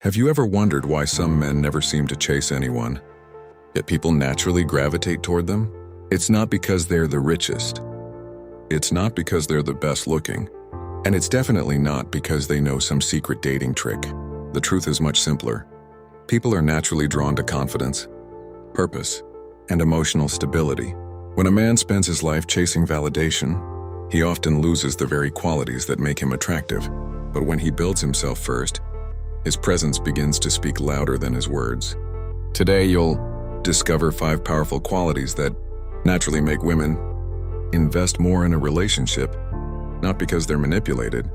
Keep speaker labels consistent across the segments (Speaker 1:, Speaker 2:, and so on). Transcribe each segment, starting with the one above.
Speaker 1: Have you ever wondered why some men never seem to chase anyone, yet people naturally gravitate toward them? It's not because they're the richest. It's not because they're the best looking. And it's definitely not because they know some secret dating trick. The truth is much simpler. People are naturally drawn to confidence, purpose, and emotional stability. When a man spends his life chasing validation, he often loses the very qualities that make him attractive. But when he builds himself first, his presence begins to speak louder than his words. Today, you'll discover 5 powerful qualities that naturally make women invest more in a relationship, not because they're manipulated,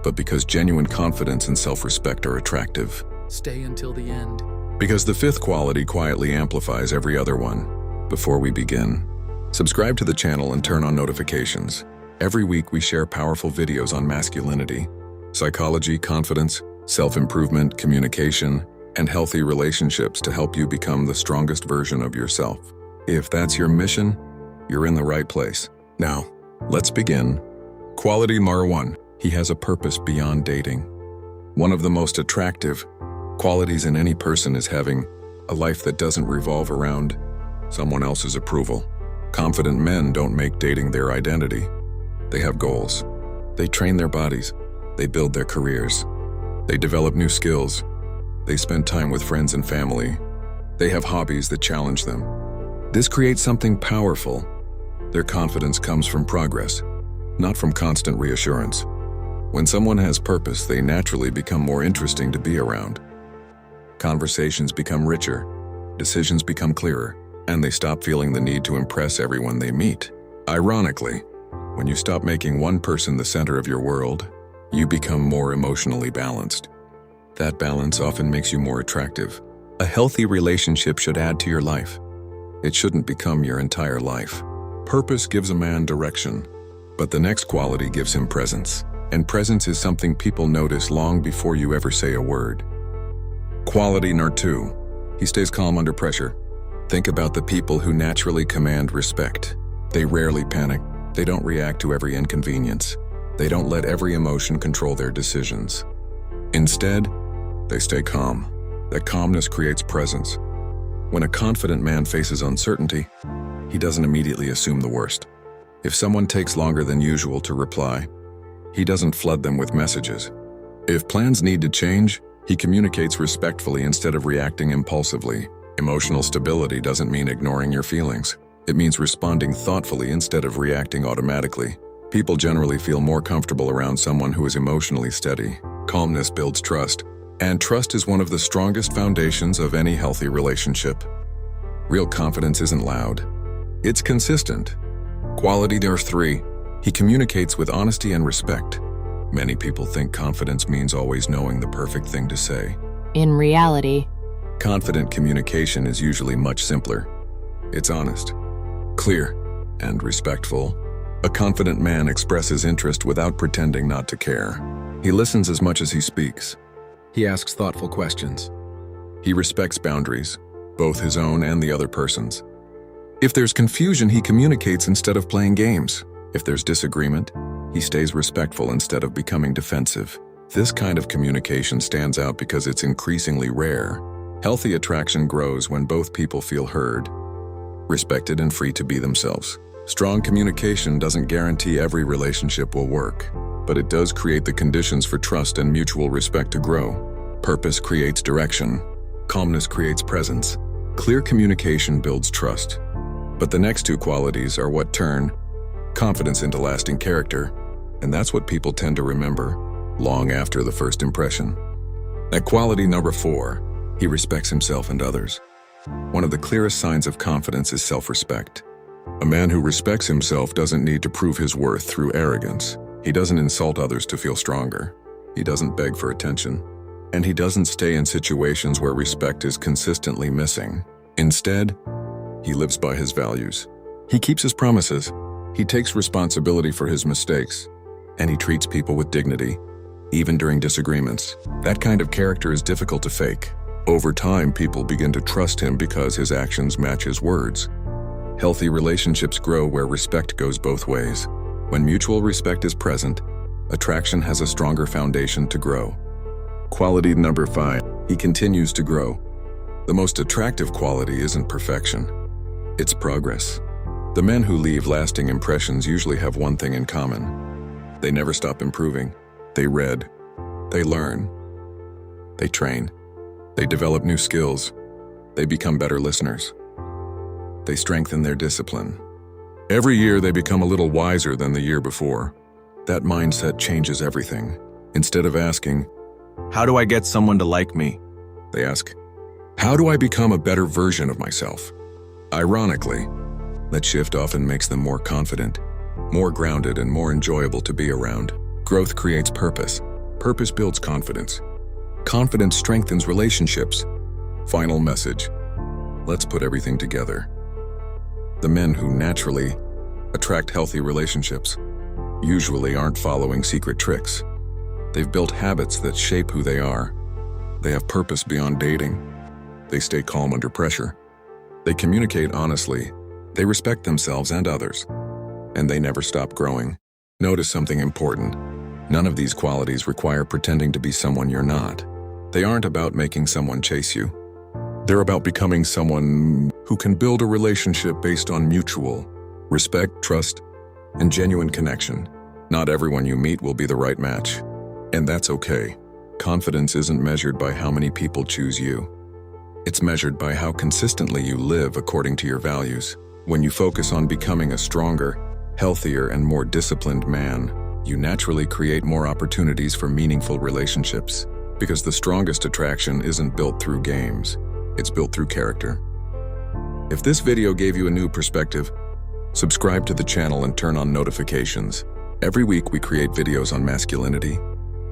Speaker 1: but because genuine confidence and self-respect are attractive.
Speaker 2: Stay until the end.
Speaker 1: Because the 5th quality quietly amplifies every other one. Before we begin, subscribe to the channel and turn on notifications. Every week we share powerful videos on masculinity, psychology, confidence, self-improvement, communication, and healthy relationships to help you become the strongest version of yourself. If that's your mission, you're in the right place. Now, let's begin. Quality number 1. He has a purpose beyond dating. One of the most attractive qualities in any person is having a life that doesn't revolve around someone else's approval. Confident men don't make dating their identity. They have goals. They train their bodies. They build their careers. They develop new skills. They spend time with friends and family. They have hobbies that challenge them. This creates something powerful. Their confidence comes from progress, not from constant reassurance. When someone has purpose, they naturally become more interesting to be around. Conversations become richer, decisions become clearer, and they stop feeling the need to impress everyone they meet. Ironically, when you stop making one person the center of your world, you become more emotionally balanced. That balance often makes you more attractive. A healthy relationship should add to your life. It shouldn't become your entire life. Purpose gives a man direction, but the next quality gives him presence. And presence is something people notice long before you ever say a word. Quality number 2. He stays calm under pressure. Think about the people who naturally command respect. They rarely panic. They don't react to every inconvenience. They don't let every emotion control their decisions. Instead, they stay calm. That calmness creates presence. When a confident man faces uncertainty, he doesn't immediately assume the worst. If someone takes longer than usual to reply, he doesn't flood them with messages. If plans need to change, he communicates respectfully instead of reacting impulsively. Emotional stability doesn't mean ignoring your feelings. It means responding thoughtfully instead of reacting automatically. People generally feel more comfortable around someone who is emotionally steady. Calmness builds trust, and trust is one of the strongest foundations of any healthy relationship. Real confidence isn't loud. It's consistent. Quality number 3. He communicates with honesty and respect. Many people think confidence means always knowing the perfect thing to say.
Speaker 3: In reality,
Speaker 1: confident communication is usually much simpler. It's honest, clear, and respectful. A confident man expresses interest without pretending not to care. He listens as much as he speaks. He asks thoughtful questions. He respects boundaries, both his own and the other person's. If there's confusion, he communicates instead of playing games. If there's disagreement, he stays respectful instead of becoming defensive. This kind of communication stands out because it's increasingly rare. Healthy attraction grows when both people feel heard, respected, and free to be themselves. Strong communication doesn't guarantee every relationship will work, but it does create the conditions for trust and mutual respect to grow. Purpose creates direction. Calmness creates presence. Clear communication builds trust. But the next 2 qualities are what turn confidence into lasting character, and that's what people tend to remember long after the first impression. At quality number 4, he respects himself and others. One of the clearest signs of confidence is self-respect. A man who respects himself doesn't need to prove his worth through arrogance. He doesn't insult others to feel stronger. He doesn't beg for attention. And he doesn't stay in situations where respect is consistently missing. Instead, he lives by his values. He keeps his promises. He takes responsibility for his mistakes. And he treats people with dignity, even during disagreements. That kind of character is difficult to fake. Over time, people begin to trust him because his actions match his words. Healthy relationships grow where respect goes both ways. When mutual respect is present, attraction has a stronger foundation to grow. Quality number 5. He continues to grow. The most attractive quality isn't perfection, it's progress. The men who leave lasting impressions usually have one thing in common. They never stop improving. They read, they learn, they train, they develop new skills, they become better listeners. They strengthen their discipline. Every year they become a little wiser than the year before. That mindset changes everything. Instead of asking, "How do I get someone to like me?" they ask, "How do I become a better version of myself?" Ironically, that shift often makes them more confident, more grounded, and more enjoyable to be around. Growth creates purpose. Purpose builds confidence. Confidence strengthens relationships. Final message. Let's put everything together. The men who naturally attract healthy relationships usually aren't following secret tricks. They've built habits that shape who they are. They have purpose beyond dating. They stay calm under pressure. They communicate honestly. They respect themselves and others. And they never stop growing. Notice something important. None of these qualities require pretending to be someone you're not. They aren't about making someone chase you. They're about becoming someone who can build a relationship based on mutual respect, trust, and genuine connection. Not everyone you meet will be the right match, and that's okay. Confidence isn't measured by how many people choose you. It's measured by how consistently you live according to your values. When you focus on becoming a stronger, healthier, and more disciplined man, you naturally create more opportunities for meaningful relationships. Because the strongest attraction isn't built through games, it's built through character. If this video gave you a new perspective, subscribe to the channel and turn on notifications. Every week we create videos on masculinity,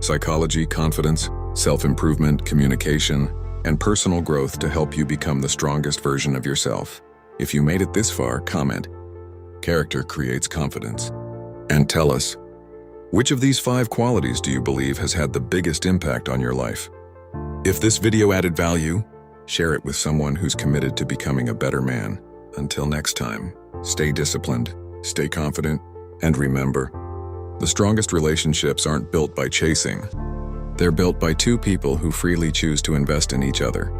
Speaker 1: psychology, confidence, self-improvement, communication, and personal growth to help you become the strongest version of yourself. If you made it this far, comment, "Character creates confidence." And tell us, which of these 5 qualities do you believe has had the biggest impact on your life? If this video added value, share it with someone who's committed to becoming a better man. Until next time, stay disciplined, stay confident, and remember, the strongest relationships aren't built by chasing. They're built by 2 people who freely choose to invest in each other.